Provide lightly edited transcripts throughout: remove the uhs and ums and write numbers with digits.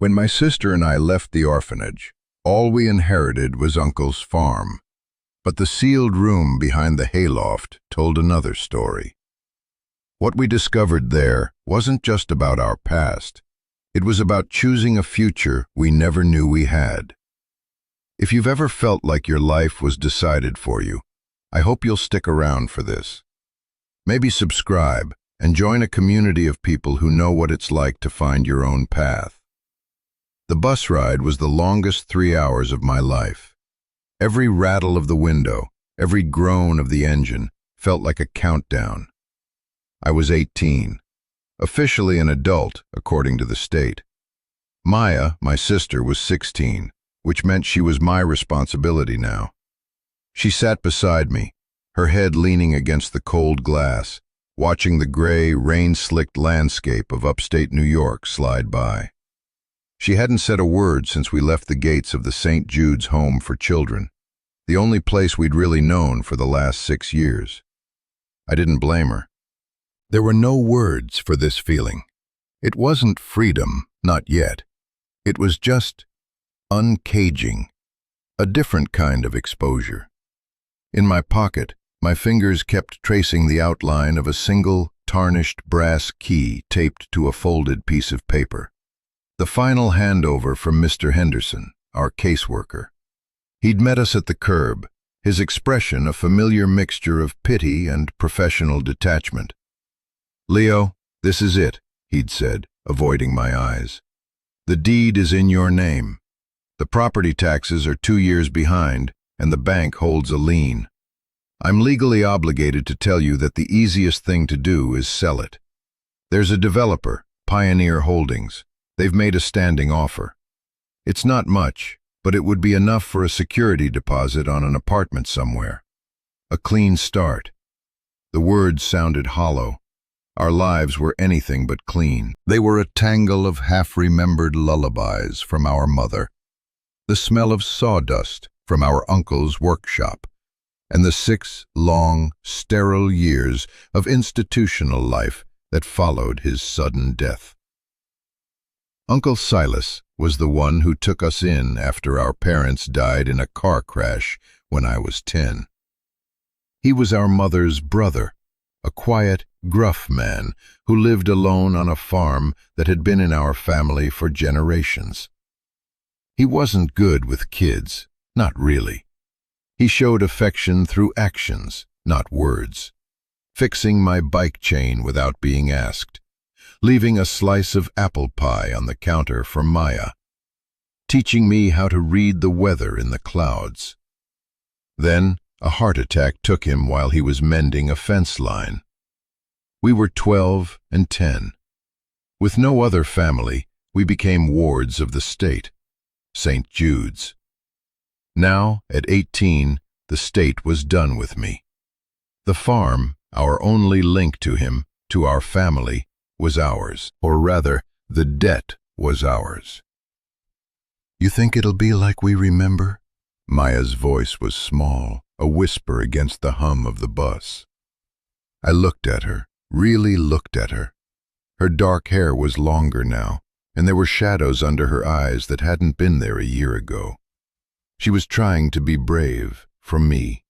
When my sister and I left the orphanage, all we inherited was Uncle's farm. But the sealed room behind the hayloft told another story. What we discovered there wasn't just about our past. It was about choosing a future we never knew we had. If you've ever felt like your life was decided for you, I hope you'll stick around for this. Maybe subscribe and join a community of people who know what it's like to find your own path. The bus ride was the longest 3 hours of my life. Every rattle of the window, every groan of the engine felt like a countdown. I was 18, officially an adult according to the state. Maya, my sister, was 16, which meant she was my responsibility now. She sat beside me, her head leaning against the cold glass, watching the gray, rain-slicked landscape of upstate New York slide by. She hadn't said a word since we left the gates of the St. Jude's Home for Children, the only place we'd really known for the last 6 years. I didn't blame her. There were no words for this feeling. It wasn't freedom, not yet. It was just uncaging, a different kind of exposure. In my pocket, my fingers kept tracing the outline of a single, tarnished brass key taped to a folded piece of paper. The final handover from Mr. Henderson, our caseworker. He'd met us at the curb, his expression a familiar mixture of pity and professional detachment. "Leo, this is it," he'd said, avoiding my eyes. "The deed is in your name. The property taxes are 2 years behind, and the bank holds a lien. I'm legally obligated to tell you that the easiest thing to do is sell it. There's a developer, Pioneer Holdings. They've made a standing offer. It's not much, but it would be enough for a security deposit on an apartment somewhere. A clean start." The words sounded hollow. Our lives were anything but clean. They were a tangle of half-remembered lullabies from our mother, the smell of sawdust from our uncle's workshop, and the 6 long, sterile years of institutional life that followed his sudden death. Uncle Silas was the one who took us in after our parents died in a car crash when I was 10. He was our mother's brother, a quiet, gruff man who lived alone on a farm that had been in our family for generations. He wasn't good with kids, not really. He showed affection through actions, not words. Fixing my bike chain without being asked, leaving a slice of apple pie on the counter for Maya, teaching me how to read the weather in the clouds. Then a heart attack took him while he was mending a fence line. We were 12 and 10. With no other family, we became wards of the state, St. Jude's. Now, at 18, the state was done with me. The farm, our only link to him, to our family, was ours, or rather, the debt was ours. "You think it'll be like we remember?" Maya's voice was small, a whisper against the hum of the bus. I looked at her, really looked at her. Her dark hair was longer now, and there were shadows under her eyes that hadn't been there a year ago. She was trying to be brave for me.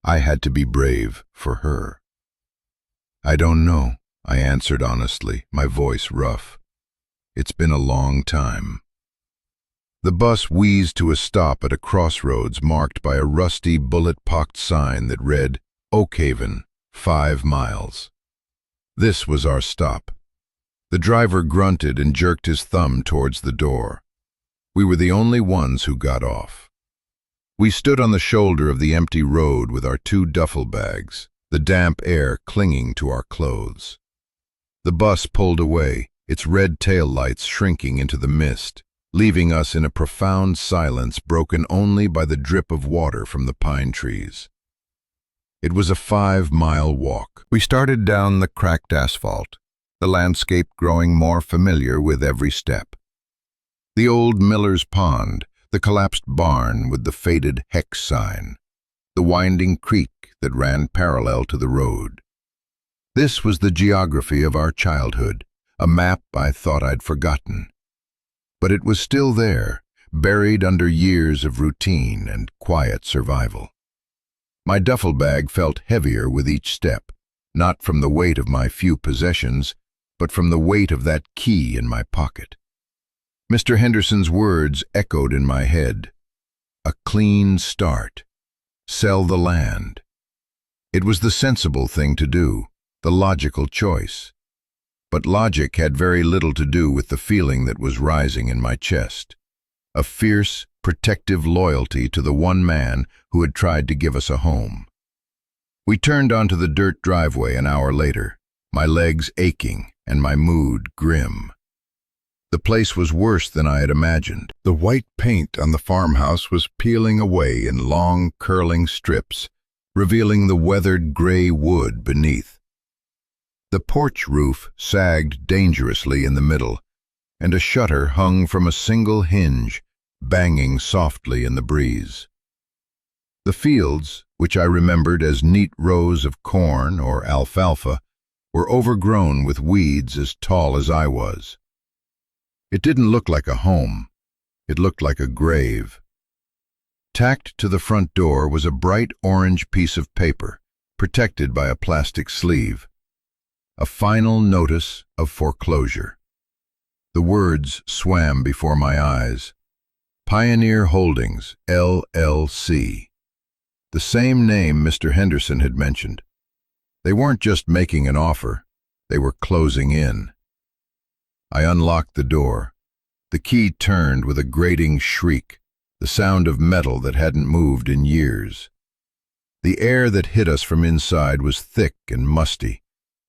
I had to be brave for her. "I don't know," I answered honestly, my voice rough. "It's been a long time." The bus wheezed to a stop at a crossroads marked by a rusty, bullet-pocked sign that read, "Oakhaven, 5 miles." This was our stop. The driver grunted and jerked his thumb towards the door. We were the only ones who got off. We stood on the shoulder of the empty road with our 2 duffel bags, the damp air clinging to our clothes. The bus pulled away, its red taillights shrinking into the mist, leaving us in a profound silence broken only by the drip of water from the pine trees. It was a 5-mile walk. We started down the cracked asphalt, the landscape growing more familiar with every step. The old miller's pond, the collapsed barn with the faded hex sign, the winding creek that ran parallel to the road. This was the geography of our childhood, a map I thought I'd forgotten. But it was still there, buried under years of routine and quiet survival. My duffel bag felt heavier with each step, not from the weight of my few possessions, but from the weight of that key in my pocket. Mr. Henderson's words echoed in my head. A clean start. Sell the land. It was the sensible thing to do, the logical choice. But logic had very little to do with the feeling that was rising in my chest. A fierce, protective loyalty to the one man who had tried to give us a home. We turned onto the dirt driveway an hour later, my legs aching and my mood grim. The place was worse than I had imagined. The white paint on the farmhouse was peeling away in long, curling strips, revealing the weathered gray wood beneath. The porch roof sagged dangerously in the middle, and a shutter hung from a single hinge, banging softly in the breeze. The fields, which I remembered as neat rows of corn or alfalfa, were overgrown with weeds as tall as I was. It didn't look like a home. It looked like a grave. Tacked to the front door was a bright orange piece of paper, protected by a plastic sleeve. A final notice of foreclosure. The words swam before my eyes. Pioneer Holdings, LLC. The same name Mr. Henderson had mentioned. They weren't just making an offer, they were closing in. I unlocked the door. The key turned with a grating shriek, the sound of metal that hadn't moved in years. The air that hit us from inside was thick and musty,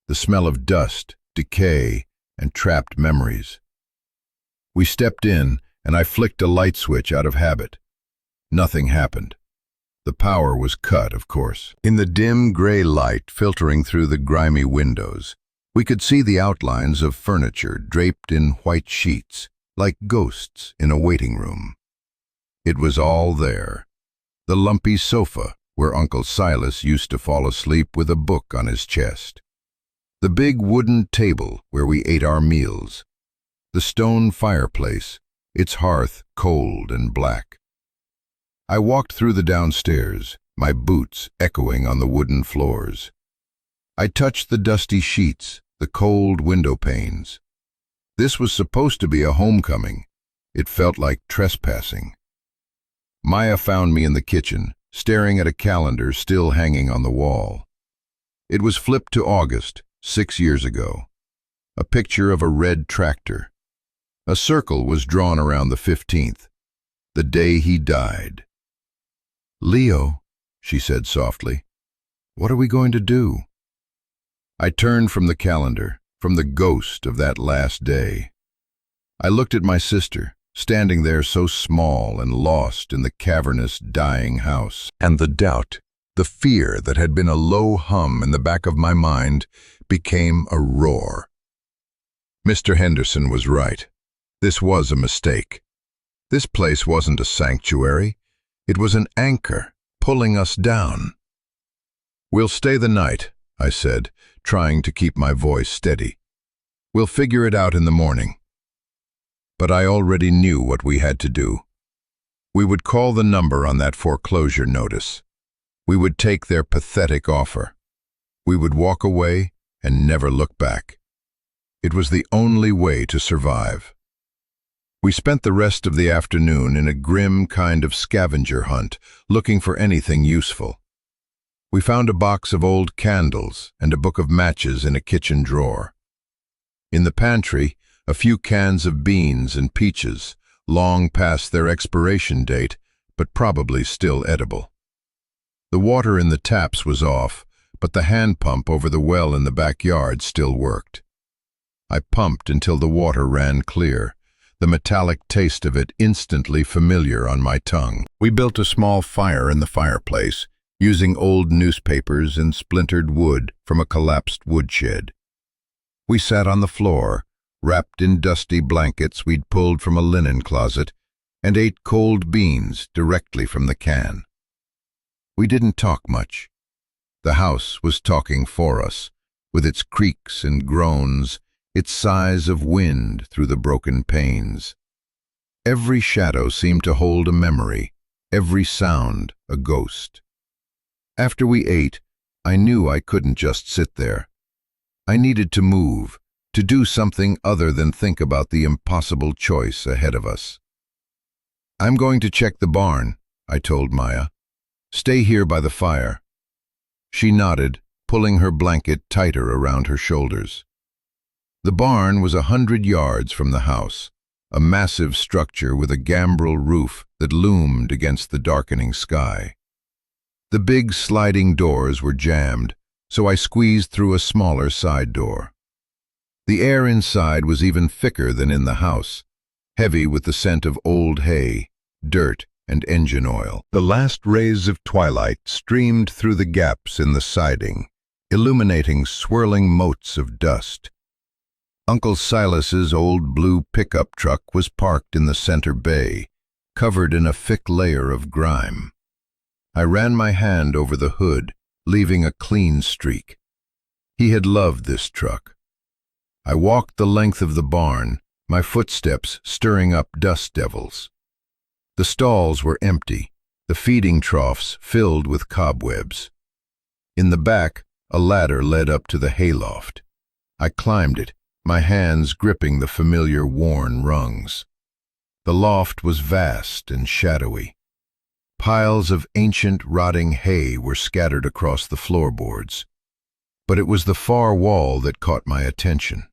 the smell of dust, decay, and trapped memories. We stepped in, and I flicked a light switch out of habit. Nothing happened. The power was cut, of course. In the dim gray light filtering through the grimy windows, we could see the outlines of furniture draped in white sheets, like ghosts in a waiting room. It was all there. The lumpy sofa where Uncle Silas used to fall asleep with a book on his chest. The big wooden table where we ate our meals. The stone fireplace, its hearth cold and black. I walked through the downstairs, my boots echoing on the wooden floors. I touched the dusty sheets, the cold window panes. This was supposed to be a homecoming. It felt like trespassing. Maya found me in the kitchen, staring at a calendar still hanging on the wall. It was flipped to August, 6 years ago. A picture of a red tractor. A circle was drawn around the 15th, the day he died. "Leo," she said softly, "what are we going to do?" I turned from the calendar, from the ghost of that last day. I looked at my sister, standing there so small and lost in the cavernous, dying house. And the doubt, the fear that had been a low hum in the back of my mind, became a roar. Mr. Henderson was right. This was a mistake. This place wasn't a sanctuary. It was an anchor, pulling us down. "We'll stay the night," I said, trying to keep my voice steady. "We'll figure it out in the morning." But I already knew what we had to do. We would call the number on that foreclosure notice. We would take their pathetic offer. We would walk away and never look back. It was the only way to survive. We spent the rest of the afternoon in a grim kind of scavenger hunt, looking for anything useful. We found a box of old candles and a book of matches in a kitchen drawer. In the pantry, a few cans of beans and peaches, long past their expiration date, but probably still edible. The water in the taps was off, but the hand pump over the well in the backyard still worked. I pumped until the water ran clear, the metallic taste of it instantly familiar on my tongue. We built a small fire in the fireplace, using old newspapers and splintered wood from a collapsed woodshed. We sat on the floor, wrapped in dusty blankets we'd pulled from a linen closet, and ate cold beans directly from the can. We didn't talk much. The house was talking for us, with its creaks and groans, its sighs of wind through the broken panes. Every shadow seemed to hold a memory, every sound a ghost. After we ate, I knew I couldn't just sit there. I needed to move, to do something other than think about the impossible choice ahead of us. "I'm going to check the barn," I told Maya. "Stay here by the fire." She nodded, pulling her blanket tighter around her shoulders. The barn was 100 yards from the house, a massive structure with a gambrel roof that loomed against the darkening sky. The big sliding doors were jammed, so I squeezed through a smaller side door. The air inside was even thicker than in the house, heavy with the scent of old hay, dirt, and engine oil. The last rays of twilight streamed through the gaps in the siding, illuminating swirling motes of dust. Uncle Silas's old blue pickup truck was parked in the center bay, covered in a thick layer of grime. I ran my hand over the hood, leaving a clean streak. He had loved this truck. I walked the length of the barn, my footsteps stirring up dust devils. The stalls were empty, the feeding troughs filled with cobwebs. In the back, a ladder led up to the hayloft. I climbed it, my hands gripping the familiar worn rungs. The loft was vast and shadowy. Piles of ancient rotting hay were scattered across the floorboards. But it was the far wall that caught my attention.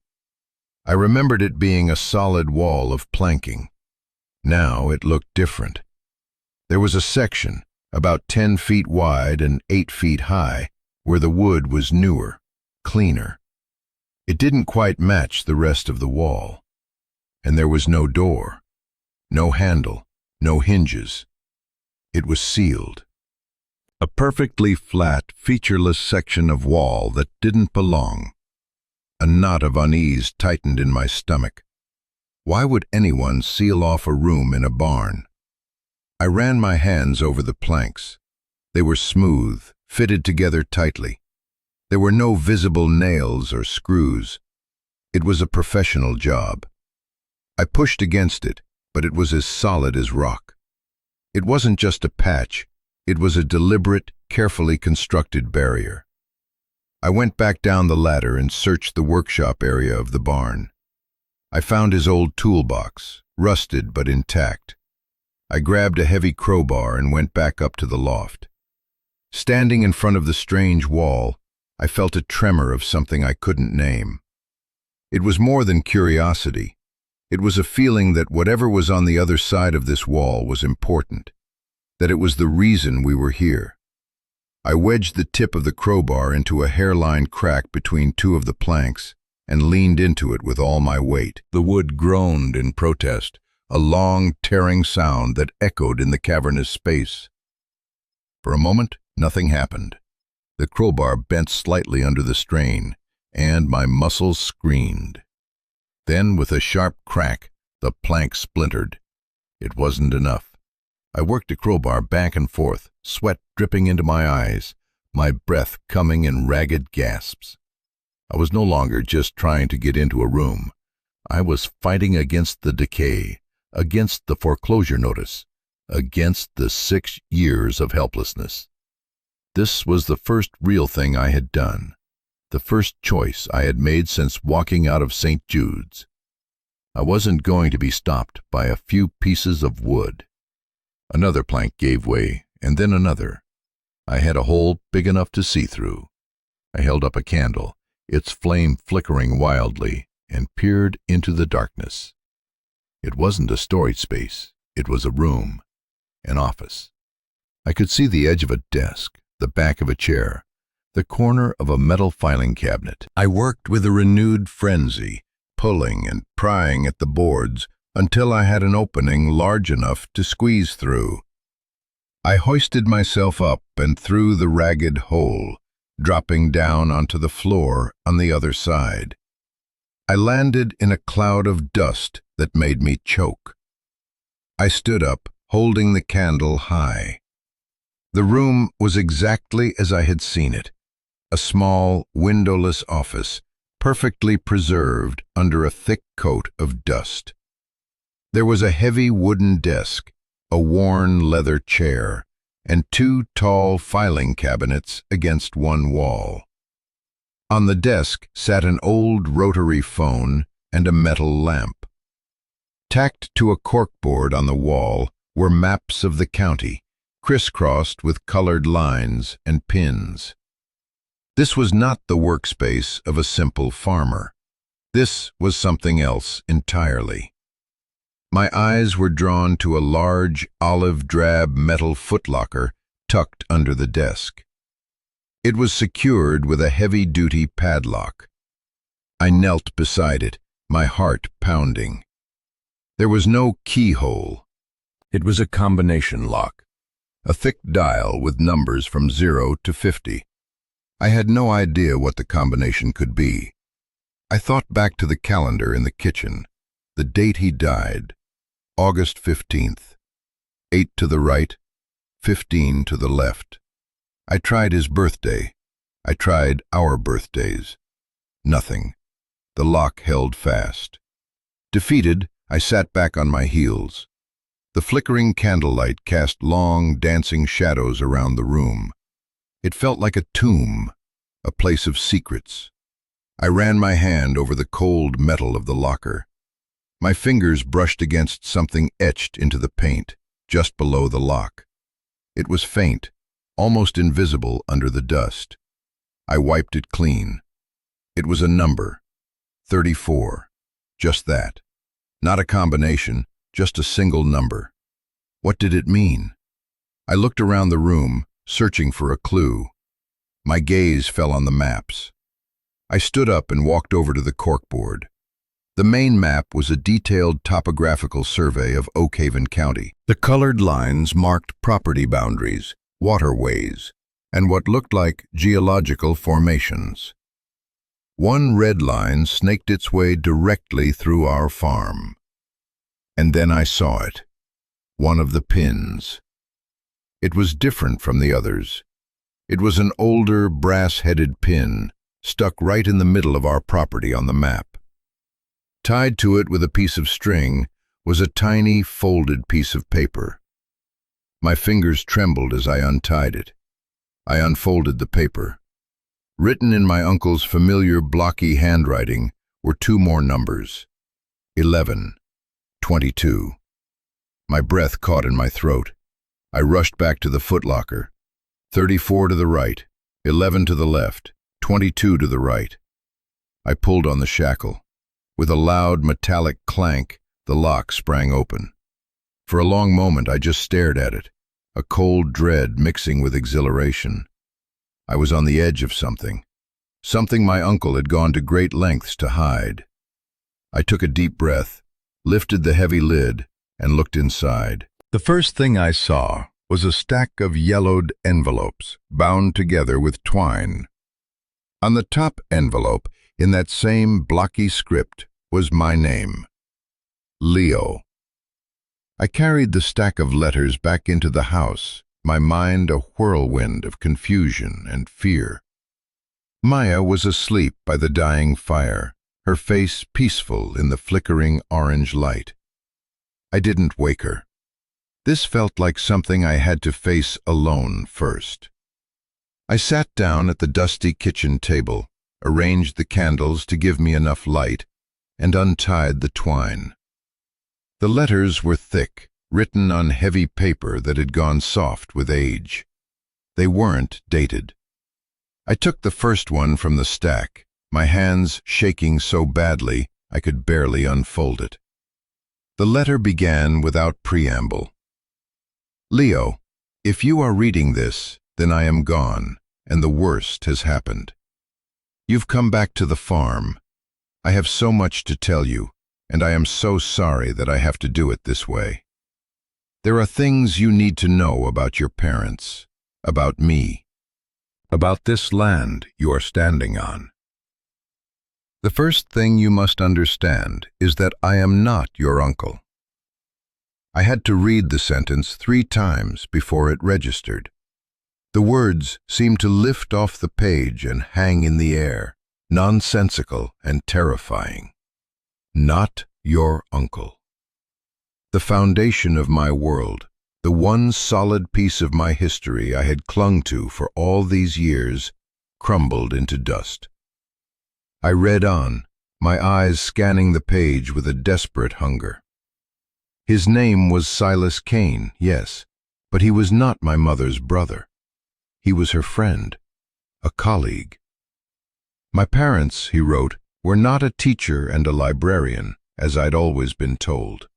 I remembered it being a solid wall of planking. Now it looked different. There was a section, about 10 feet wide and 8 feet high, where the wood was newer, cleaner. It didn't quite match the rest of the wall. And there was no door, no handle, no hinges. It was sealed. A perfectly flat, featureless section of wall that didn't belong. A knot of unease tightened in my stomach. Why would anyone seal off a room in a barn? I ran my hands over the planks. They were smooth, fitted together tightly. There were no visible nails or screws. It was a professional job. I pushed against it, but it was as solid as rock. It wasn't just a patch. It was a deliberate, carefully constructed barrier. I went back down the ladder and searched the workshop area of the barn. I found his old toolbox, rusted but intact. I grabbed a heavy crowbar and went back up to the loft. Standing in front of the strange wall, I felt a tremor of something I couldn't name. It was more than curiosity. It was a feeling that whatever was on the other side of this wall was important, that it was the reason we were here. I wedged the tip of the crowbar into a hairline crack between two of the planks and leaned into it with all my weight. The wood groaned in protest, a long, tearing sound that echoed in the cavernous space. For a moment, nothing happened. The crowbar bent slightly under the strain, and my muscles screamed. Then, with a sharp crack, the plank splintered. It wasn't enough. I worked the crowbar back and forth, sweat dripping into my eyes, my breath coming in ragged gasps. I was no longer just trying to get into a room. I was fighting against the decay, against the foreclosure notice, against the 6 years of helplessness. This was the first real thing I had done, the first choice I had made since walking out of St. Jude's. I wasn't going to be stopped by a few pieces of wood. Another plank gave way, and then another. I had a hole big enough to see through. I held up a candle, its flame flickering wildly, and peered into the darkness. It wasn't a storage space. It was a room, an office. I could see the edge of a desk, the back of a chair, the corner of a metal filing cabinet. I worked with a renewed frenzy, pulling and prying at the boards until I had an opening large enough to squeeze through. I hoisted myself up and through the ragged hole, dropping down onto the floor on the other side. I landed in a cloud of dust that made me choke. I stood up, holding the candle high. The room was exactly as I had seen it, a small, windowless office, perfectly preserved under a thick coat of dust. There was a heavy wooden desk, a worn leather chair, and two tall filing cabinets against one wall. On the desk sat an old rotary phone and a metal lamp. Tacked to a corkboard on the wall were maps of the county, crisscrossed with colored lines and pins. This was not the workspace of a simple farmer. This was something else entirely. My eyes were drawn to a large olive-drab metal footlocker tucked under the desk. It was secured with a heavy-duty padlock. I knelt beside it, my heart pounding. There was no keyhole. It was a combination lock, a thick dial with numbers from 0 to 50. I had no idea what the combination could be. I thought back to the calendar in the kitchen, the date he died, August 15th. 8 to the right, 15 to the left. I tried his birthday. I tried our birthdays. Nothing. The lock held fast. Defeated, I sat back on my heels. The flickering candlelight cast long, dancing shadows around the room. It felt like a tomb, a place of secrets. I ran my hand over the cold metal of the locker. My fingers brushed against something etched into the paint, just below the lock. It was faint, almost invisible under the dust. I wiped it clean. It was a number, 34. Just that. Not a combination, just a single number. What did it mean? I looked around the room, searching for a clue. My gaze fell on the maps. I stood up and walked over to the corkboard. The main map was a detailed topographical survey of Oakhaven County. The colored lines marked property boundaries, waterways, and what looked like geological formations. One red line snaked its way directly through our farm. And then I saw it, one of the pins. It was different from the others. It was an older, brass-headed pin, stuck right in the middle of our property on the map. Tied to it with a piece of string was a tiny, folded piece of paper. My fingers trembled as I untied it. I unfolded the paper. Written in my uncle's familiar, blocky handwriting were two more numbers, 11, 22. My breath caught in my throat. I rushed back to the footlocker. 34 to the right, 11 to the left, 22 to the right. I pulled on the shackle. With a loud, metallic clank, the lock sprang open. For a long moment I just stared at it, a cold dread mixing with exhilaration. I was on the edge of something my uncle had gone to great lengths to hide. I took a deep breath, lifted the heavy lid, and looked inside. The first thing I saw was a stack of yellowed envelopes, bound together with twine. On the top envelope, in that same blocky script, was my name, Leo. I carried the stack of letters back into the house, my mind a whirlwind of confusion and fear. Maya was asleep by the dying fire, her face peaceful in the flickering orange light. I didn't wake her. This felt like something I had to face alone first. I sat down at the dusty kitchen table, arranged the candles to give me enough light, and untied the twine. The letters were thick, written on heavy paper that had gone soft with age. They weren't dated. I took the first one from the stack, my hands shaking so badly I could barely unfold it. The letter began without preamble. Leo, if you are reading this, then I am gone, and the worst has happened. You've come back to the farm. I have so much to tell you, and I am so sorry that I have to do it this way. There are things you need to know about your parents, about me, about this land you are standing on. The first thing you must understand is that I am not your uncle. I had to read the sentence 3 times before it registered. The words seemed to lift off the page and hang in the air, nonsensical and terrifying. Not your uncle. The foundation of my world, the one solid piece of my history I had clung to for all these years, crumbled into dust. I read on, my eyes scanning the page with a desperate hunger. His name was Silas Kane, yes, but he was not my mother's brother. He was her friend, a colleague. My parents, he wrote, were not a teacher and a librarian, as I'd always been told.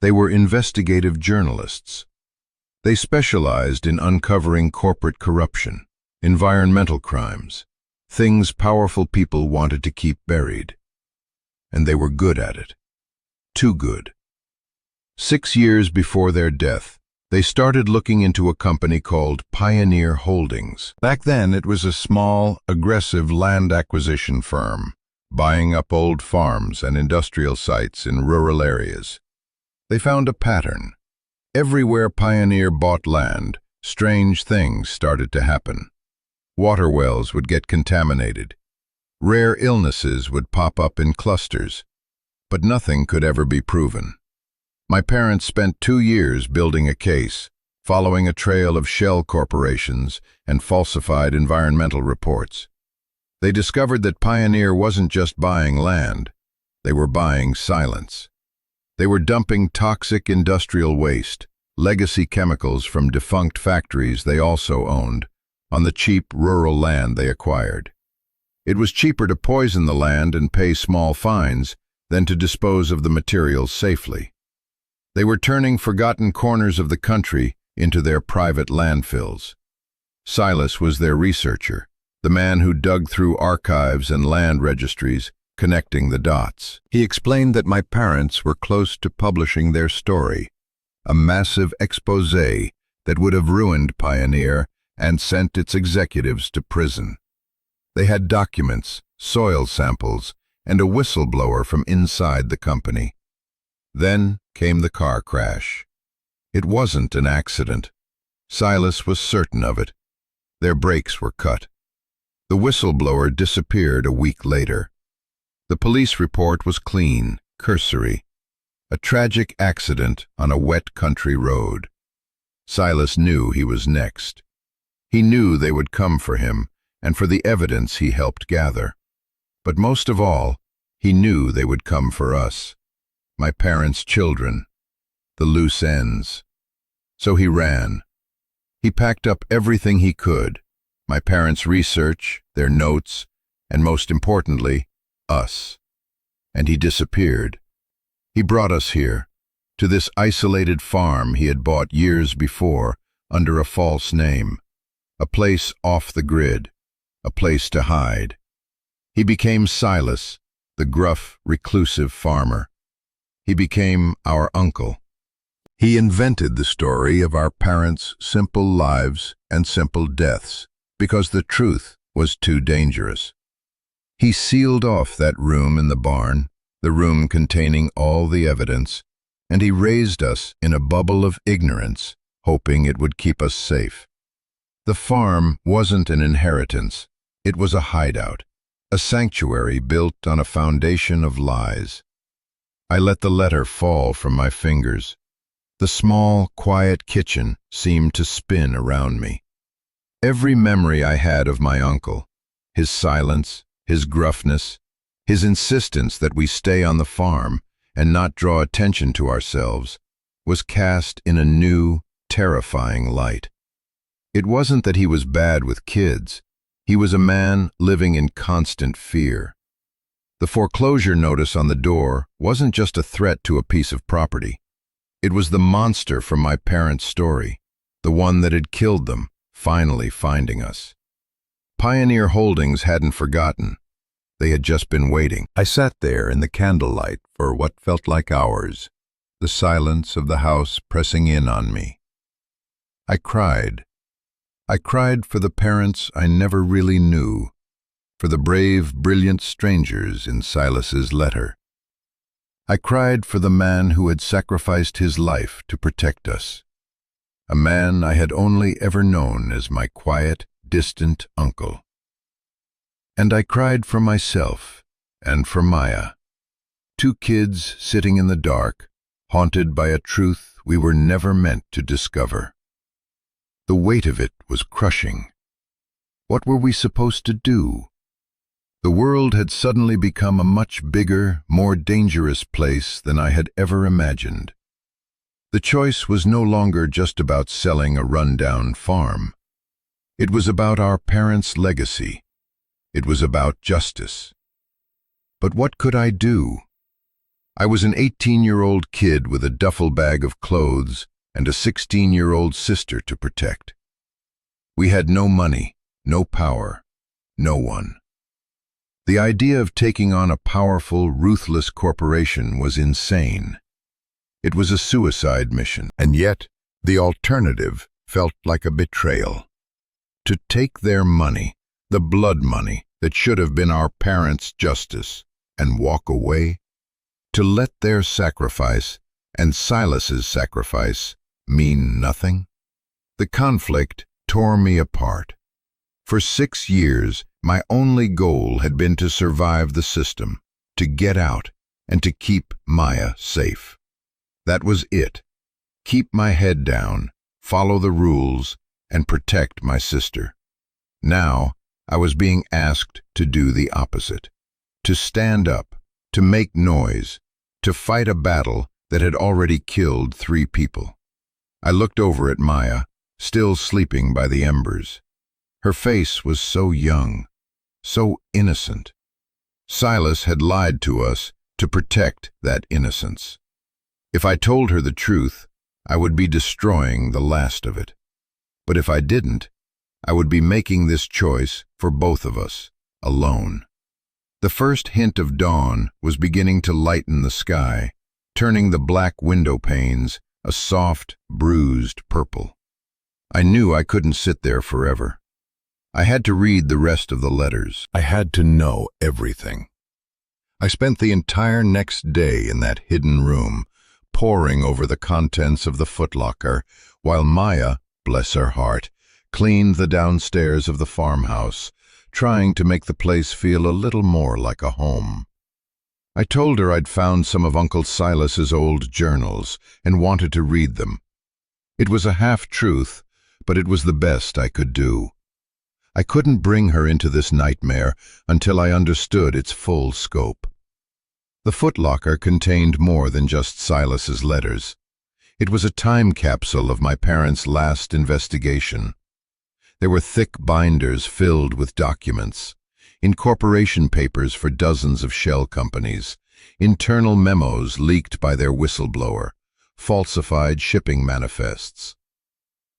They were investigative journalists. They specialized in uncovering corporate corruption, environmental crimes, things powerful people wanted to keep buried. And they were good at it. Too good. 6 years before their death, they started looking into a company called Pioneer Holdings. Back then, it was a small, aggressive land acquisition firm, buying up old farms and industrial sites in rural areas. They found a pattern. Everywhere Pioneer bought land, strange things started to happen. Water wells would get contaminated. Rare illnesses would pop up in clusters, but nothing could ever be proven. My parents spent 2 years building a case, following a trail of shell corporations and falsified environmental reports. They discovered that Pioneer wasn't just buying land, they were buying silence. They were dumping toxic industrial waste, legacy chemicals from defunct factories they also owned, on the cheap rural land they acquired. It was cheaper to poison the land and pay small fines than to dispose of the materials safely. They were turning forgotten corners of the country into their private landfills. Silas was their researcher, the man who dug through archives and land registries, connecting the dots. He explained that my parents were close to publishing their story, a massive exposé that would have ruined Pioneer and sent its executives to prison. They had documents, soil samples, and a whistleblower from inside the company. Then came the car crash. It wasn't an accident. Silas was certain of it. Their brakes were cut. The whistleblower disappeared a week later. The police report was clean, cursory. A tragic accident on a wet country road. Silas knew he was next. He knew they would come for him and for the evidence he helped gather. But most of all, he knew they would come for us, my parents' children, the loose ends. So he ran. He packed up everything he could, my parents' research, their notes, and most importantly, us. And he disappeared. He brought us here, to this isolated farm he had bought years before under a false name, a place off the grid, a place to hide. He became Silas, the gruff, reclusive farmer. He became our uncle. He invented the story of our parents' simple lives and simple deaths, because the truth was too dangerous. He sealed off that room in the barn, the room containing all the evidence, and he raised us in a bubble of ignorance, hoping it would keep us safe. The farm wasn't an inheritance, it was a hideout, a sanctuary built on a foundation of lies. I let the letter fall from my fingers. The small, quiet kitchen seemed to spin around me. Every memory I had of my uncle, his silence, his gruffness, his insistence that we stay on the farm and not draw attention to ourselves, was cast in a new, terrifying light. It wasn't that he was bad with kids. He was a man living in constant fear. The foreclosure notice on the door wasn't just a threat to a piece of property. It was the monster from my parents' story, the one that had killed them, finally finding us. Pioneer Holdings hadn't forgotten. They had just been waiting. I sat there in the candlelight for what felt like hours, the silence of the house pressing in on me. I cried. I cried for the parents I never really knew, for the brave, brilliant strangers in Silas's letter. I cried for the man who had sacrificed his life to protect us, a man I had only ever known as my quiet, distant uncle. And I cried for myself and for Maya, 2 kids sitting in the dark, haunted by a truth we were never meant to discover. The weight of it was crushing. What were we supposed to do? The world had suddenly become a much bigger, more dangerous place than I had ever imagined. The choice was no longer just about selling a rundown farm. It was about our parents' legacy. It was about justice. But what could I do? I was an 18-year-old kid with a duffel bag of clothes and a 16-year-old sister to protect. We had no money, no power, no one. The idea of taking on a powerful, ruthless corporation was insane. It was a suicide mission, and yet the alternative felt like a betrayal. To take their money, the blood money that should have been our parents' justice, and walk away? To let their sacrifice and Silas's sacrifice mean nothing? The conflict tore me apart. For 6 years, my only goal had been to survive the system, to get out, and to keep Maya safe. That was it. Keep my head down, follow the rules, and protect my sister. Now, I was being asked to do the opposite. To stand up, to make noise, to fight a battle that had already killed 3 people. I looked over at Maya, still sleeping by the embers. Her face was so young, so innocent. Silas had lied to us to protect that innocence. If I told her the truth, I would be destroying the last of it. But if I didn't, I would be making this choice for both of us, alone. The first hint of dawn was beginning to lighten the sky, turning the black window panes a soft, bruised purple. I knew I couldn't sit there forever. I had to read the rest of the letters. I had to know everything. I spent the entire next day in that hidden room, poring over the contents of the footlocker, while Maya, bless her heart, cleaned the downstairs of the farmhouse, trying to make the place feel a little more like a home. I told her I'd found some of Uncle Silas's old journals and wanted to read them. It was a half-truth, but it was the best I could do. I couldn't bring her into this nightmare until I understood its full scope. The footlocker contained more than just Silas's letters. It was a time capsule of my parents' last investigation. There were thick binders filled with documents, incorporation papers for dozens of shell companies, internal memos leaked by their whistleblower, falsified shipping manifests.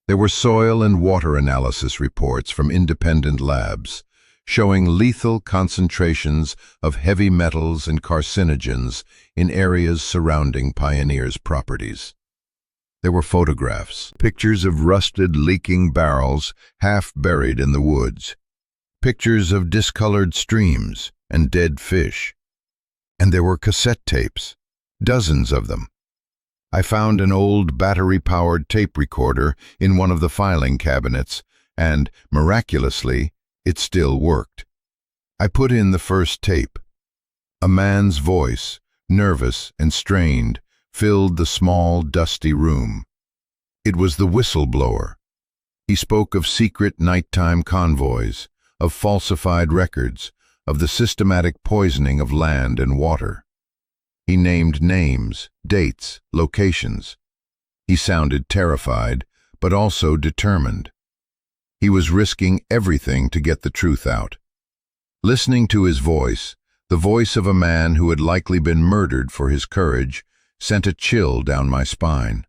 There were soil and water analysis reports from independent labs, showing lethal concentrations of heavy metals and carcinogens in areas surrounding Pioneer's properties. There were photographs, pictures of rusted, leaking barrels half buried in the woods, pictures of discolored streams and dead fish. And there were cassette tapes, dozens of them. I found an old battery-powered tape recorder in one of the filing cabinets, and, miraculously, it still worked. I put in the first tape. A man's voice, nervous and strained, filled the small, dusty room. It was the whistleblower. He spoke of secret nighttime convoys, of falsified records, of the systematic poisoning of land and water. He named names, dates, locations. He sounded terrified, but also determined. He was risking everything to get the truth out. Listening to his voice, the voice of a man who had likely been murdered for his courage, sent a chill down my spine.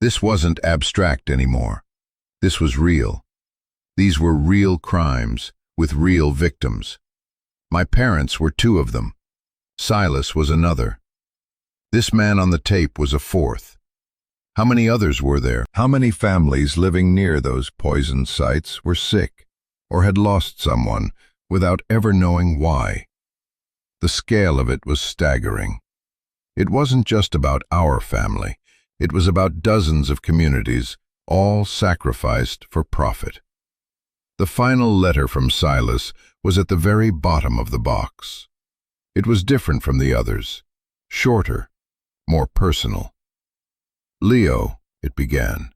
This wasn't abstract anymore. This was real. These were real crimes, with real victims. My parents were 2 of them. Silas was another. This man on the tape was a 4th. How many others were there? How many families living near those poison sites were sick, or had lost someone, without ever knowing why? The scale of it was staggering. It wasn't just about our family. It was about dozens of communities, all sacrificed for profit. The final letter from Silas was at the very bottom of the box. It was different from the others, shorter, more personal. "Leo," it began,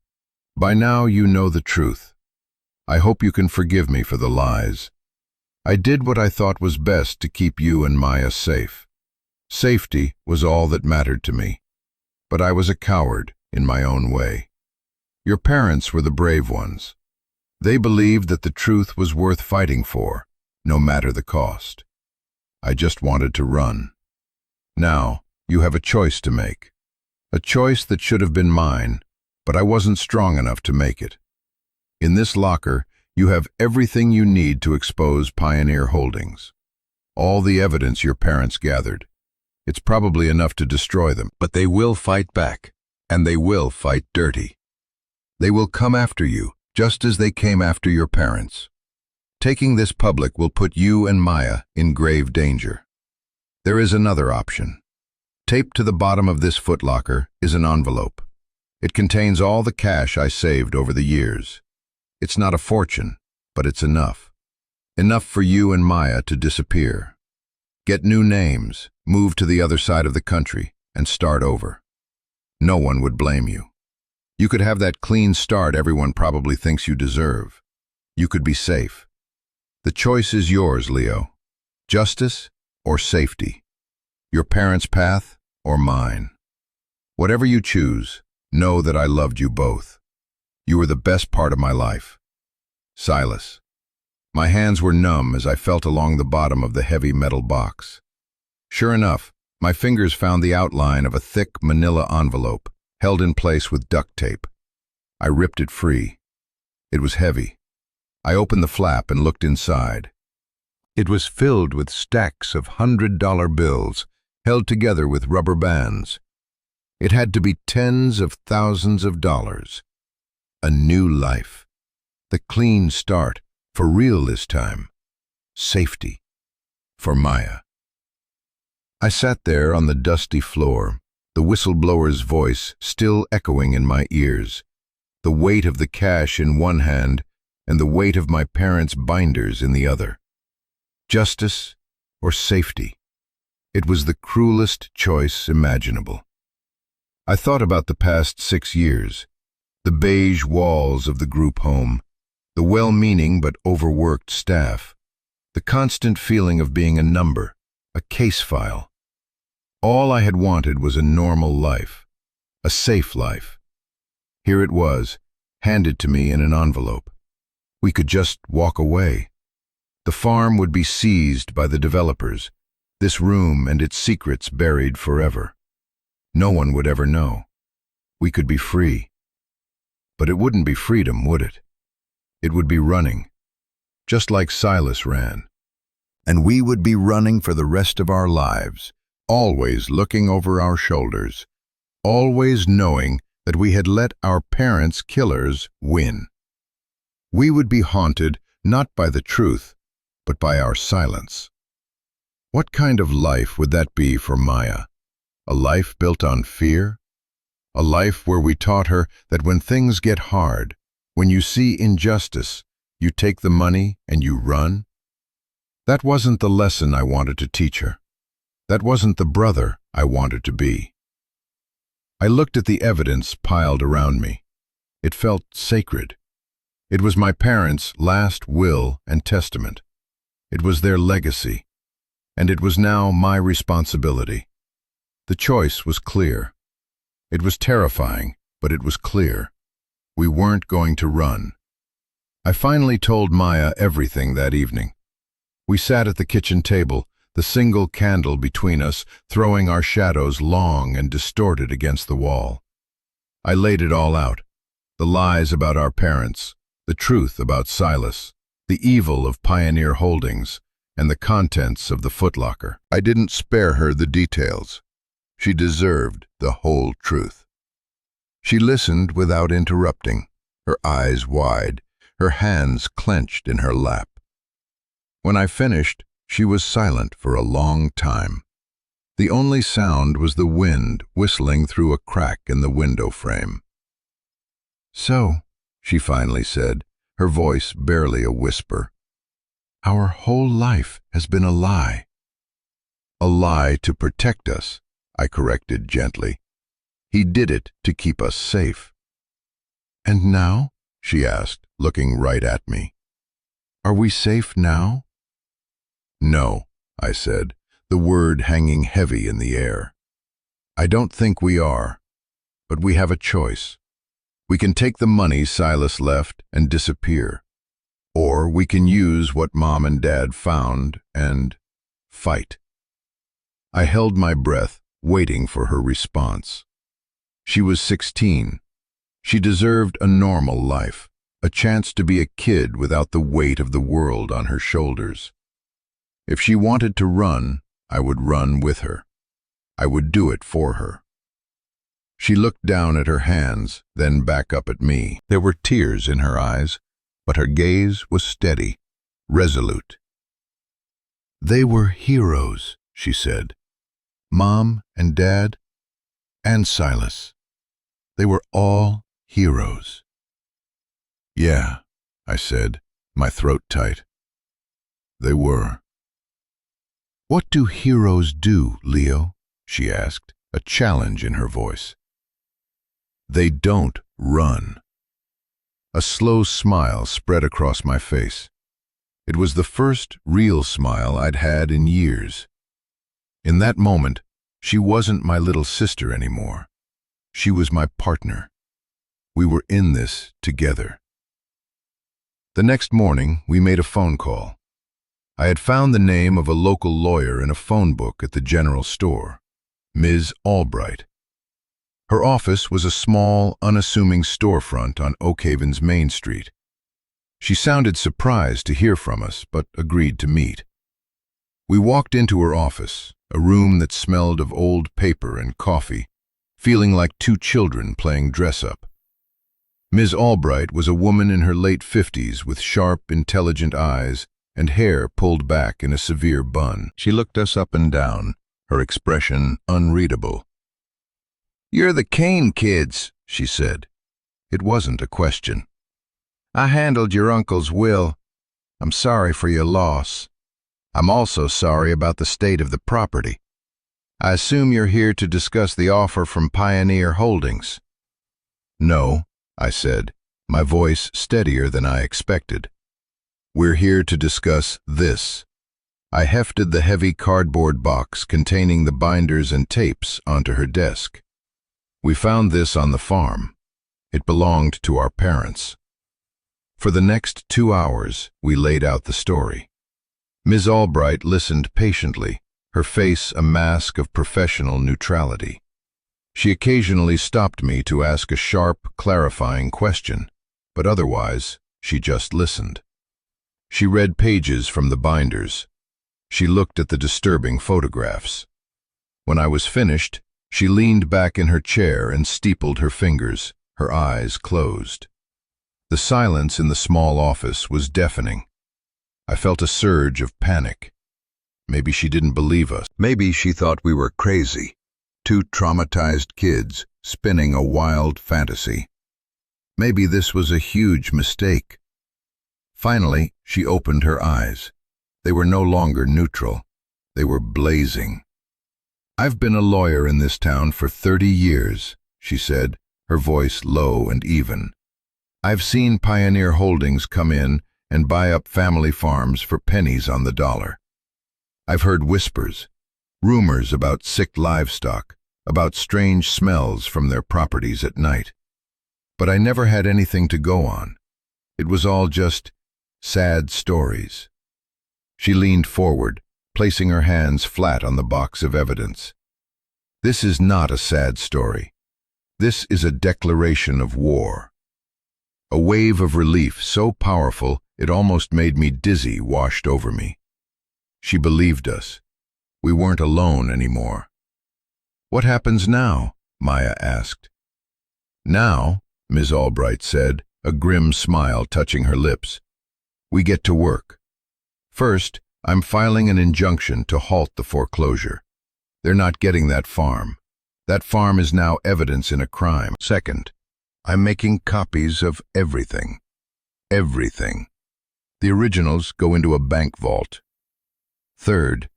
"by now you know the truth. I hope you can forgive me for the lies. I did what I thought was best to keep you and Maya safe. Safety was all that mattered to me, but I was a coward in my own way. Your parents were the brave ones. They believed that the truth was worth fighting for, no matter the cost. I just wanted to run. Now, you have a choice to make. A choice that should have been mine, but I wasn't strong enough to make it. In this locker, you have everything you need to expose Pioneer Holdings. All the evidence your parents gathered. It's probably enough to destroy them, but they will fight back, and they will fight dirty. They will come after you, just as they came after your parents. Taking this public will put you and Maya in grave danger. There is another option. Taped to the bottom of this footlocker is an envelope. It contains all the cash I saved over the years. It's not a fortune, but it's enough. Enough for you and Maya to disappear. Get new names, move to the other side of the country, and start over. No one would blame you. You could have that clean start everyone probably thinks you deserve. You could be safe. The choice is yours, Leo. Justice or safety. Your parents' path or mine. Whatever you choose, know that I loved you both. You were the best part of my life. Silas. My hands were numb as I felt along the bottom of the heavy metal box. Sure enough, my fingers found the outline of a thick manila envelope, held in place with duct tape. I ripped it free. It was heavy. I opened the flap and looked inside. It was filled with stacks of $100 bills, held together with rubber bands. It had to be tens of thousands of dollars. A new life. The clean start, for real this time. Safety. For Maya. I sat there on the dusty floor, the whistleblower's voice still echoing in my ears, the weight of the cash in one hand and the weight of my parents' binders in the other. Justice or safety? It was the cruelest choice imaginable. I thought about the past 6 years, the beige walls of the group home, the well-meaning but overworked staff, the constant feeling of being a number, a case file. All I had wanted was a normal life, a safe life. Here it was, handed to me in an envelope. We could just walk away. The farm would be seized by the developers, this room and its secrets buried forever. No one would ever know. We could be free. But it wouldn't be freedom, would it? It would be running, just like Silas ran. And we would be running for the rest of our lives, always looking over our shoulders, always knowing that we had let our parents' killers win. We would be haunted not by the truth, but by our silence. What kind of life would that be for Maya? A life built on fear? A life where we taught her that when things get hard, when you see injustice, you take the money and you run? That wasn't the lesson I wanted to teach her. That wasn't the brother I wanted to be. I looked at the evidence piled around me. It felt sacred. It was my parents' last will and testament. It was their legacy. And it was now my responsibility. The choice was clear. It was terrifying, but it was clear. We weren't going to run. I finally told Maya everything that evening. We sat at the kitchen table, the single candle between us, throwing our shadows long and distorted against the wall. I laid it all out. The lies about our parents, the truth about Silas, the evil of Pioneer Holdings, and the contents of the footlocker. I didn't spare her the details. She deserved the whole truth. She listened without interrupting, her eyes wide, her hands clenched in her lap. When I finished, she was silent for a long time. The only sound was the wind whistling through a crack in the window frame. "So," she finally said, her voice barely a whisper, "our whole life has been a lie." "A lie to protect us," I corrected gently. He did it to keep us safe. "And now?" she asked, looking right at me. "Are we safe now?" "No," I said, the word hanging heavy in the air. "I don't think we are, but we have a choice. We can take the money Silas left and disappear, or we can use what Mom and Dad found and fight." I held my breath, waiting for her response. She was 16. She deserved a normal life, a chance to be a kid without the weight of the world on her shoulders. If she wanted to run, I would run with her. I would do it for her. She looked down at her hands, then back up at me. There were tears in her eyes, but her gaze was steady, resolute. "They were heroes," she said. "Mom and Dad and Silas. They were all heroes." "Yeah," I said, my throat tight. "They were." "What do heroes do, Leo?" she asked, a challenge in her voice. "They don't run." A slow smile spread across my face. It was the first real smile I'd had in years. In that moment, she wasn't my little sister anymore. She was my partner. We were in this together. The next morning, we made a phone call. I had found the name of a local lawyer in a phone book at the general store, Ms. Albright. Her office was a small, unassuming storefront on Oak Haven's Main Street. She sounded surprised to hear from us, but agreed to meet. We walked into her office, a room that smelled of old paper and coffee, feeling like two children playing dress-up. Ms. Albright was a woman in her late 50s with sharp, intelligent eyes and hair pulled back in a severe bun. She looked us up and down, her expression unreadable. "You're the Kane kids," she said. It wasn't a question. "I handled your uncle's will. I'm sorry for your loss. I'm also sorry about the state of the property. I assume you're here to discuss the offer from Pioneer Holdings." "No," I said, my voice steadier than I expected. "We're here to discuss this." I hefted the heavy cardboard box containing the binders and tapes onto her desk. "We found this on the farm. It belonged to our parents." For the next 2 hours, we laid out the story. Ms. Albright listened patiently, her face a mask of professional neutrality. She occasionally stopped me to ask a sharp, clarifying question, but otherwise, she just listened. She read pages from the binders. She looked at the disturbing photographs. When I was finished, she leaned back in her chair and steepled her fingers, her eyes closed. The silence in the small office was deafening. I felt a surge of panic. Maybe she didn't believe us. Maybe she thought we were crazy, two traumatized kids spinning a wild fantasy. Maybe this was a huge mistake. Finally, she opened her eyes. They were no longer neutral. They were blazing. "I've been a lawyer in this town for 30 years, she said, her voice low and even. "I've seen Pioneer Holdings come in and buy up family farms for pennies on the dollar. I've heard whispers, rumors about sick livestock, about strange smells from their properties at night. But I never had anything to go on. It was all just sad stories." She leaned forward, placing her hands flat on the box of evidence. "This is not a sad story. This is a declaration of war." A wave of relief so powerful it almost made me dizzy washed over me. She believed us. We weren't alone anymore. "What happens now?" Maya asked. "Now," Ms. Albright said, a grim smile touching her lips, "we get to work. First, I'm filing an injunction to halt the foreclosure. They're not getting that farm. That farm is now evidence in a crime. Second, I'm making copies of everything. Everything. The originals go into a bank vault. Third,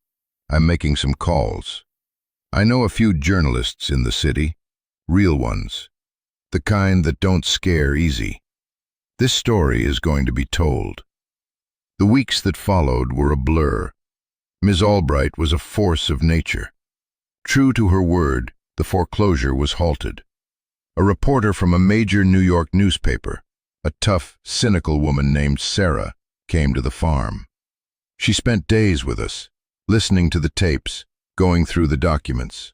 I'm making some calls. I know a few journalists in the city. real ones, the kind that don't scare easy. This story is going to be told. The weeks that followed were a blur. Ms. Albright was a force of nature. True to her word, the foreclosure was halted. A reporter from a major New York newspaper, a tough, cynical woman named Sarah, came to the farm. She spent days with us, listening to the tapes, going through the documents.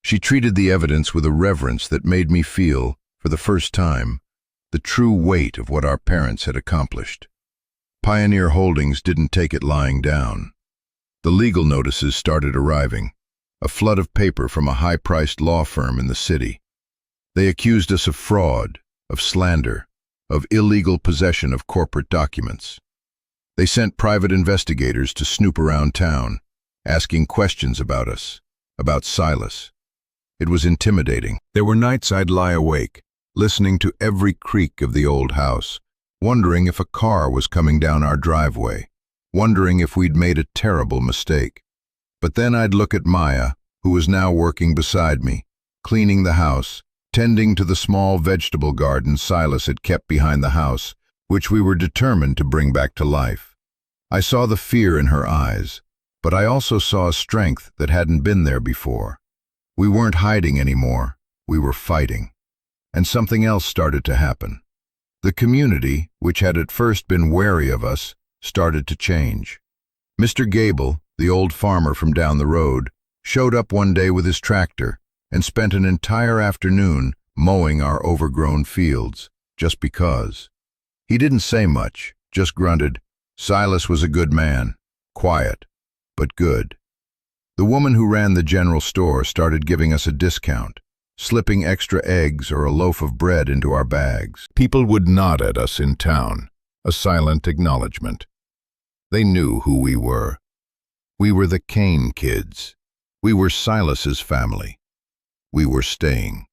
She treated the evidence with a reverence that made me feel, for the first time, the true weight of what our parents had accomplished. Pioneer Holdings didn't take it lying down. The legal notices started arriving, a flood of paper from a high-priced law firm in the city. They accused us of fraud, of slander, of illegal possession of corporate documents. They sent private investigators to snoop around town, asking questions about us, about Silas. It was intimidating. There were nights I'd lie awake, listening to every creak of the old house, wondering if a car was coming down our driveway, wondering if we'd made a terrible mistake. But then I'd look at Maya, who was now working beside me, cleaning the house, tending to the small vegetable garden Silas had kept behind the house, which we were determined to bring back to life. I saw the fear in her eyes, but I also saw a strength that hadn't been there before. We weren't hiding anymore, we were fighting. And something else started to happen. The community, which had at first been wary of us, started to change. Mr. Gable, the old farmer from down the road, showed up one day with his tractor and spent an entire afternoon mowing our overgrown fields, just because. He didn't say much, just grunted. Silas was a good man, quiet, but good. The woman who ran the general store started giving us a discount, slipping extra eggs or a loaf of bread into our bags. People would nod at us in town, a silent acknowledgement. They knew who we were. We were the Kane kids. We were Silas's family. We were staying.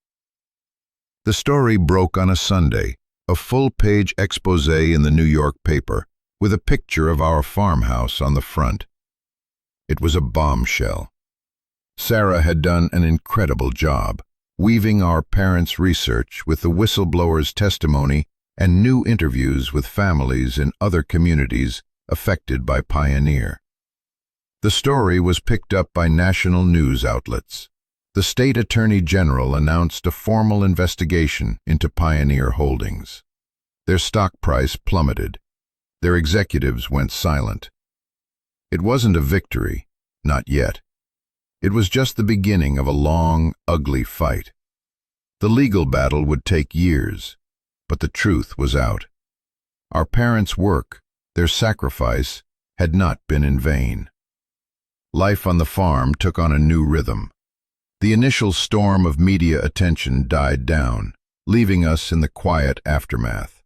The story broke on a Sunday, a full-page exposé in the New York paper, with a picture of our farmhouse on the front. It was a bombshell. Sarah had done an incredible job, weaving our parents' research with the whistleblower's testimony and new interviews with families in other communities affected by Pioneer. The story was picked up by national news outlets. The state attorney general announced a formal investigation into Pioneer Holdings. Their stock price plummeted. Their executives went silent. It wasn't a victory, not yet. It was just the beginning of a long, ugly fight. The legal battle would take years, but the truth was out. Our parents' work, their sacrifice, had not been in vain. Life on the farm took on a new rhythm. The initial storm of media attention died down, leaving us in the quiet aftermath.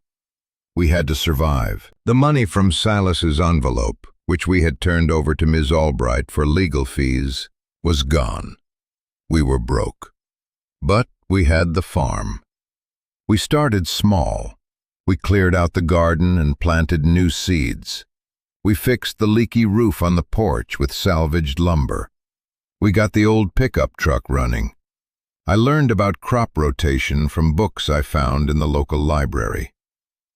We had to survive. The money from Silas's envelope, which we had turned over to Ms. Albright for legal fees, was gone. We were broke. But we had the farm. We started small. We cleared out the garden and planted new seeds. We fixed the leaky roof on the porch with salvaged lumber. We got the old pickup truck running. I learned about crop rotation from books I found in the local library.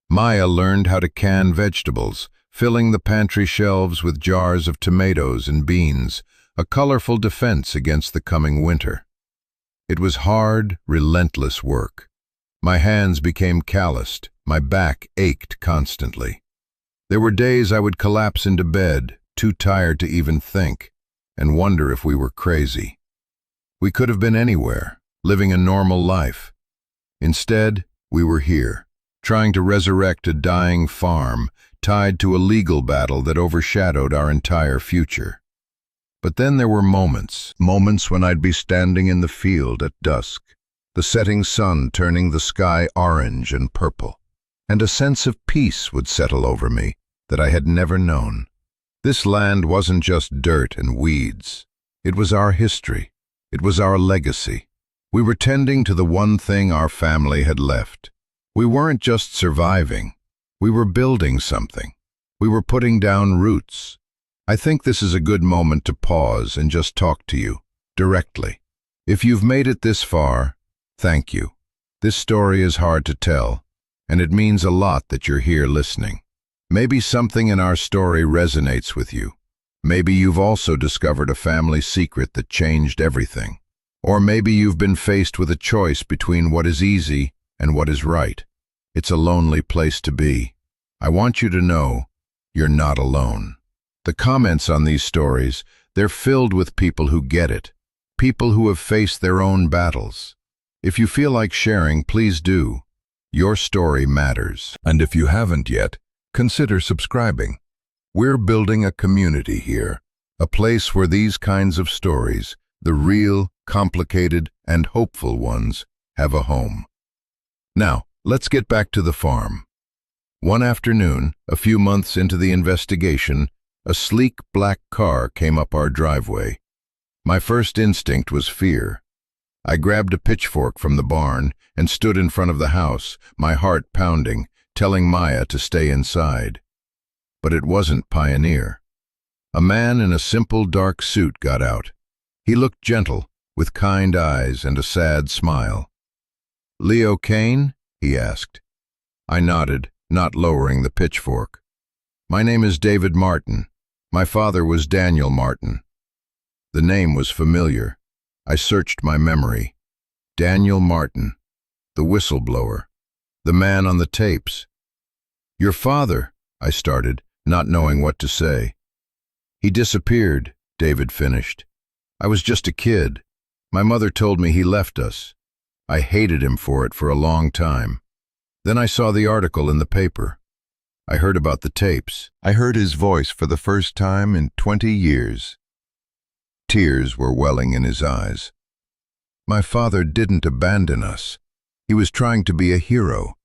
Maya learned how to can vegetables, filling the pantry shelves with jars of tomatoes and beans, a colorful defense against the coming winter. It was hard, relentless work. My hands became calloused, my back ached constantly. There were days I would collapse into bed, too tired to even think, and wonder if we were crazy. We could have been anywhere, living a normal life. Instead, we were here, trying to resurrect a dying farm, tied to a legal battle that overshadowed our entire future. But then there were moments when I'd be standing in the field at dusk, the setting sun turning the sky orange and purple, and a sense of peace would settle over me that I had never known. This land wasn't just dirt and weeds. It was our history. It was our legacy. We were tending to the one thing our family had left. We weren't just surviving. We were building something. We were putting down roots. I think this is a good moment to pause and just talk to you, directly. If you've made it this far, Thank you. This story is hard to tell, and it means a lot that you're here listening. Maybe something in our story resonates with you. Maybe you've also discovered a family secret that changed everything. Or maybe you've been faced with a choice between what is easy and what is right. It's a lonely place to be. I want you to know you're not alone. The comments on these stories, they're filled with people who get it, people who have faced their own battles. If you feel like sharing, please do. Your story matters. And if you haven't yet, consider subscribing. We're building a community here, a place where these kinds of stories, the real, complicated, and hopeful ones, have a home. Now, let's get back to the farm. One afternoon, a few months into the investigation, a sleek black car came up our driveway. My first instinct was fear. I grabbed a pitchfork from the barn and stood in front of the house, my heart pounding, telling Maya to stay inside. But it wasn't Pioneer. A man in a simple dark suit got out. He looked gentle, with kind eyes and a sad smile. "Leo Kane?" he asked. I nodded, not lowering the pitchfork. "My name is David Martin. My father was Daniel Martin." The name was familiar. I searched my memory. Daniel Martin, the whistleblower, the man on the tapes. "Your father," I started, not knowing what to say. "He disappeared," David finished. "I was just a kid. My mother told me he left us. I hated him for it for a long time. Then I saw the article in the paper. I heard about the tapes. I heard his voice for the first time in 20 years. Tears were welling in his eyes. My father didn't abandon us. He was trying to be a hero.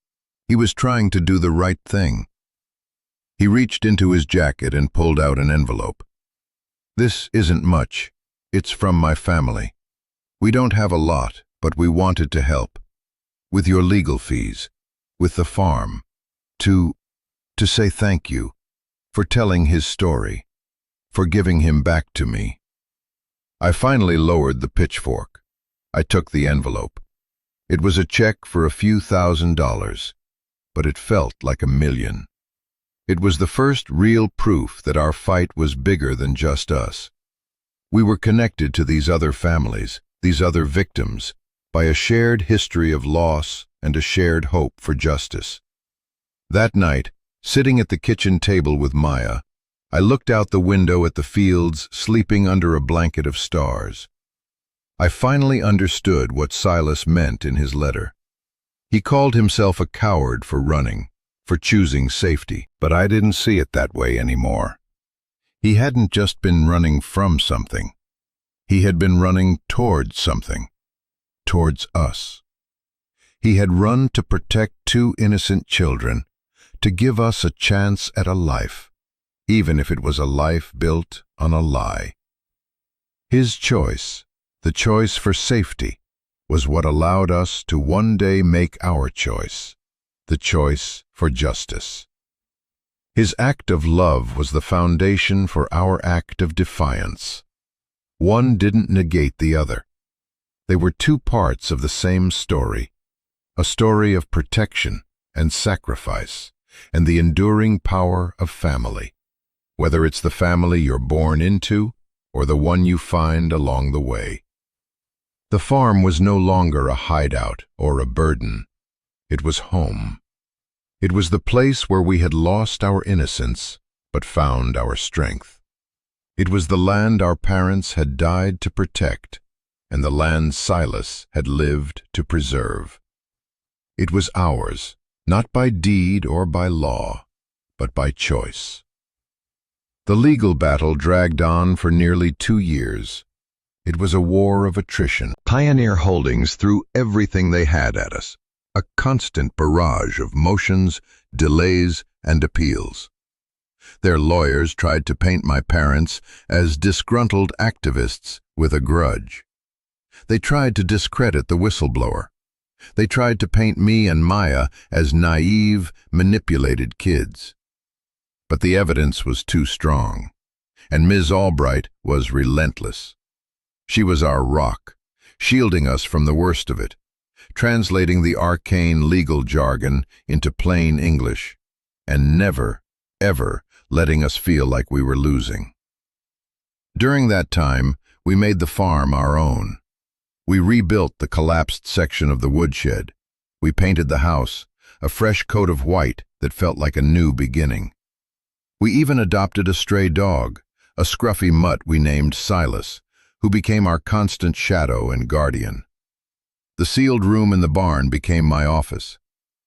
He was trying to do the right thing. He reached into his jacket and pulled out an envelope. "This isn't much. It's from my family. We don't have a lot, but we wanted to help. With your legal fees, with the farm, to say thank you for telling his story, for giving him back to me." I finally lowered the pitchfork. I took the envelope. It was a check for a few $1,000s, but it felt like $1 million. It was the first real proof that our fight was bigger than just us. We were connected to these other families, these other victims, by a shared history of loss and a shared hope for justice. That night, sitting at the kitchen table with Maya, I looked out the window at the fields sleeping under a blanket of stars. I finally understood what Silas meant in his letter. He called himself a coward for running, for choosing safety, but I didn't see it that way anymore. He hadn't just been running from something. He had been running towards something, towards us. He had run to protect 2 innocent children, to give us a chance at a life, even if it was a life built on a lie. His choice, the choice for safety, was what allowed us to one day make our choice, the choice for justice. His act of love was the foundation for our act of defiance. One didn't negate the other. They were 2 parts of the same story, a story of protection and sacrifice, and the enduring power of family, whether it's the family you're born into or the one you find along the way. The farm was no longer a hideout or a burden. It was home. It was the place where we had lost our innocence but found our strength. It was the land our parents had died to protect, and the land Silas had lived to preserve. It was ours, not by deed or by law, but by choice. The legal battle dragged on for nearly 2 years. It was a war of attrition. Pioneer Holdings threw everything they had at us, a constant barrage of motions, delays, and appeals. Their lawyers tried to paint my parents as disgruntled activists with a grudge. They tried to discredit the whistleblower. They tried to paint me and Maya as naive, manipulated kids. But the evidence was too strong, and Ms. Albright was relentless. She was our rock, shielding us from the worst of it, translating the arcane legal jargon into plain English, and never, ever letting us feel like we were losing. During that time, we made the farm our own. We rebuilt the collapsed section of the woodshed. We painted the house, a fresh coat of white that felt like a new beginning. We even adopted a stray dog, a scruffy mutt we named Silas, who became our constant shadow and guardian. The sealed room in the barn became my office.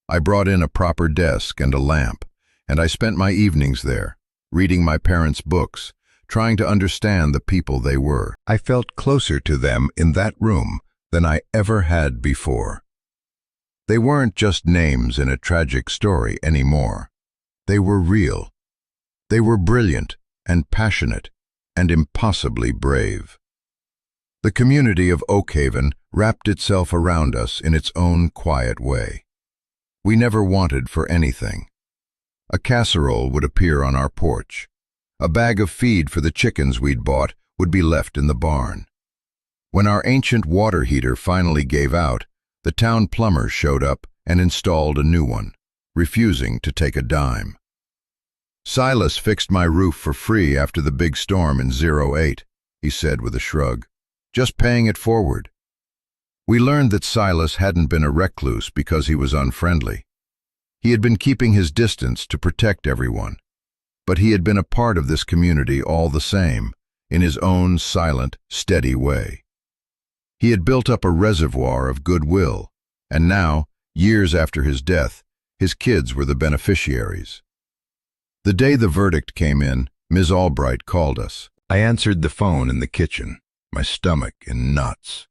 I brought in a proper desk and a lamp, and I spent my evenings there, reading my parents' books, trying to understand the people they were. I felt closer to them in that room than I ever had before. They weren't just names in a tragic story anymore. They were real. They were brilliant and passionate and impossibly brave. The community of Oakhaven wrapped itself around us in its own quiet way. We never wanted for anything. A casserole would appear on our porch. A bag of feed for the chickens we'd bought would be left in the barn. When our ancient water heater finally gave out, the town plumber showed up and installed a new one, refusing to take a dime. Silas fixed my roof for free after the big storm in '08, he said with a shrug, just paying it forward. We learned that Silas hadn't been a recluse because he was unfriendly. He had been keeping his distance to protect everyone, but he had been a part of this community all the same, in his own silent, steady way. He had built up a reservoir of goodwill, and now, years after his death, his kids were the beneficiaries. The day the verdict came in, Ms. Albright called us. I answered the phone in the kitchen, my stomach in knots.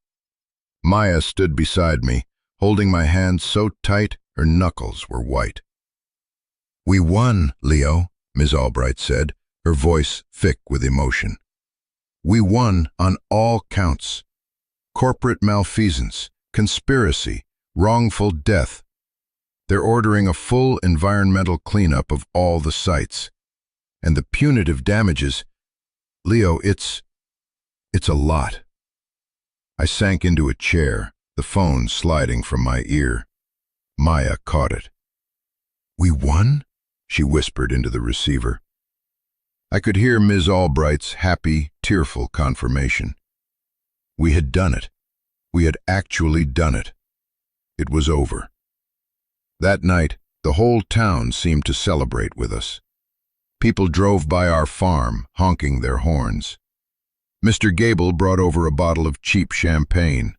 Maya stood beside me, holding my hand so tight her knuckles were white. "We won, Leo," Ms. Albright said, her voice thick with emotion. "We won on all counts. Corporate malfeasance, conspiracy, wrongful death. They're ordering a full environmental cleanup of all the sites. And the punitive damages, Leo, it's a lot." I sank into a chair, the phone sliding from my ear. Maya caught it. "We won?" she whispered into the receiver. I could hear Ms. Albright's happy, tearful confirmation. We had done it. We had actually done it. It was over. That night, the whole town seemed to celebrate with us. People drove by our farm, honking their horns. Mr. Gable brought over a bottle of cheap champagne.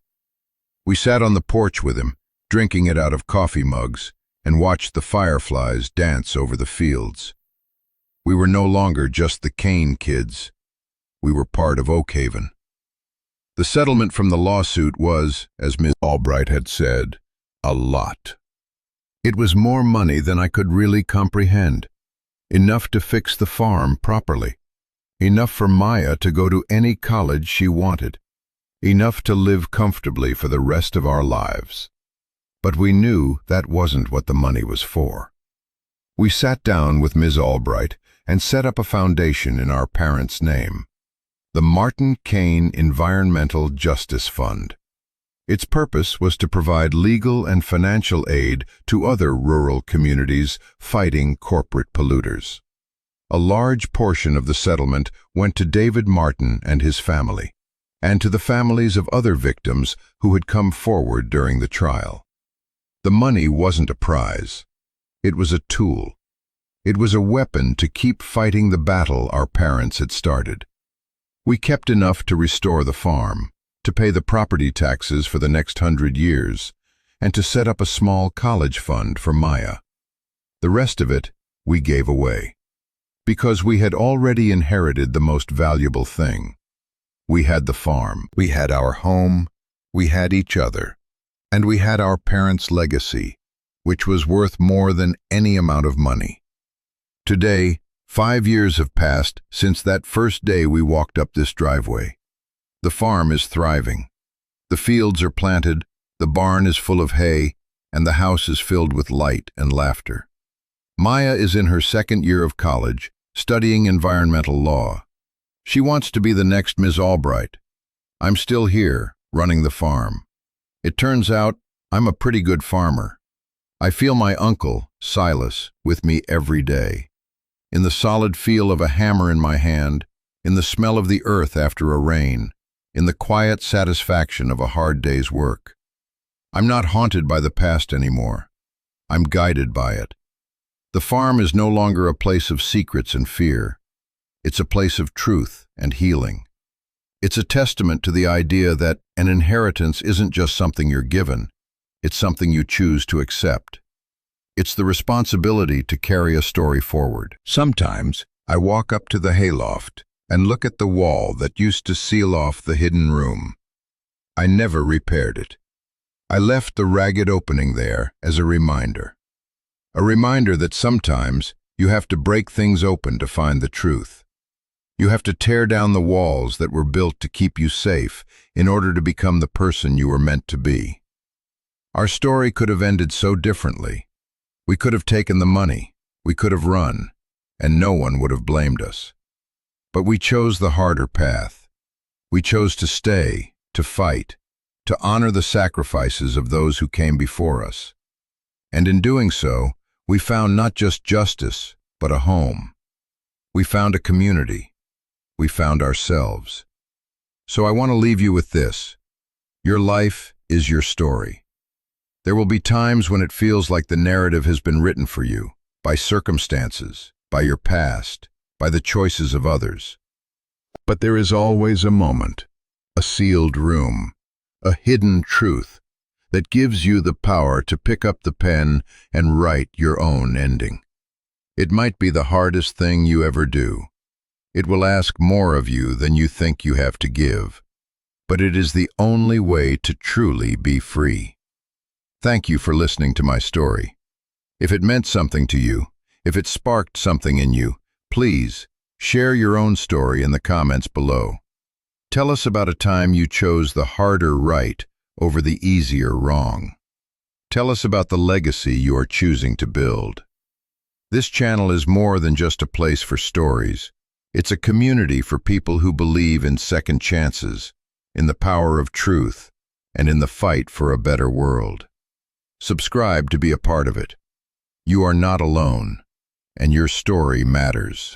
We sat on the porch with him, drinking it out of coffee mugs, and watched the fireflies dance over the fields. We were no longer just the Kane kids. We were part of Oakhaven. The settlement from the lawsuit was, as Ms. Albright had said, a lot. It was more money than I could really comprehend. Enough to fix the farm properly. Enough for Maya to go to any college she wanted. Enough to live comfortably for the rest of our lives. But we knew that wasn't what the money was for. We sat down with Ms. Albright and set up a foundation in our parents' name, the Martin Kane Environmental Justice Fund. Its purpose was to provide legal and financial aid to other rural communities fighting corporate polluters. A large portion of the settlement went to David Martin and his family, and to the families of other victims who had come forward during the trial. The money wasn't a prize. It was a tool. It was a weapon to keep fighting the battle our parents had started. We kept enough to restore the farm, to pay the property taxes for the next 100 years, and to set up a small college fund for Maya. The rest of it we gave away, because we had already inherited the most valuable thing. We had the farm, we had our home, we had each other, and we had our parents' legacy, which was worth more than any amount of money. Today, 5 years have passed since that first day we walked up this driveway. The farm is thriving. The fields are planted, the barn is full of hay, and the house is filled with light and laughter. Maya is in her 2nd year of college, studying environmental law. She wants to be the next Ms. Albright. I'm still here, running the farm. It turns out I'm a pretty good farmer. I feel my uncle, Silas, with me every day. In the solid feel of a hammer in my hand, in the smell of the earth after a rain, in the quiet satisfaction of a hard day's work. I'm not haunted by the past anymore. I'm guided by it. The farm is no longer a place of secrets and fear. It's a place of truth and healing. It's a testament to the idea that an inheritance isn't just something you're given, it's something you choose to accept. It's the responsibility to carry a story forward. Sometimes, I walk up to the hayloft and look at the wall that used to seal off the hidden room. I never repaired it. I left the ragged opening there as a reminder. A reminder that sometimes you have to break things open to find the truth. You have to tear down the walls that were built to keep you safe in order to become the person you were meant to be. Our story could have ended so differently. We could have taken the money, we could have run, and no one would have blamed us. But we chose the harder path. We chose to stay, to fight, to honor the sacrifices of those who came before us. And in doing so, we found not just justice, but a home. We found a community. We found ourselves. So I want to leave you with this. Your life is your story. There will be times when it feels like the narrative has been written for you, by circumstances, by your past, by the choices of others. But there is always a moment, a sealed room, a hidden truth that gives you the power to pick up the pen and write your own ending. It might be the hardest thing you ever do. It will ask more of you than you think you have to give. But it is the only way to truly be free. Thank you for listening to my story. If it meant something to you, if it sparked something in you, please share your own story in the comments below. Tell us about a time you chose the harder right over the easier wrong. Tell us about the legacy you are choosing to build. This channel is more than just a place for stories. It's a community for people who believe in second chances, in the power of truth, and in the fight for a better world. Subscribe to be a part of it. You are not alone, and your story matters.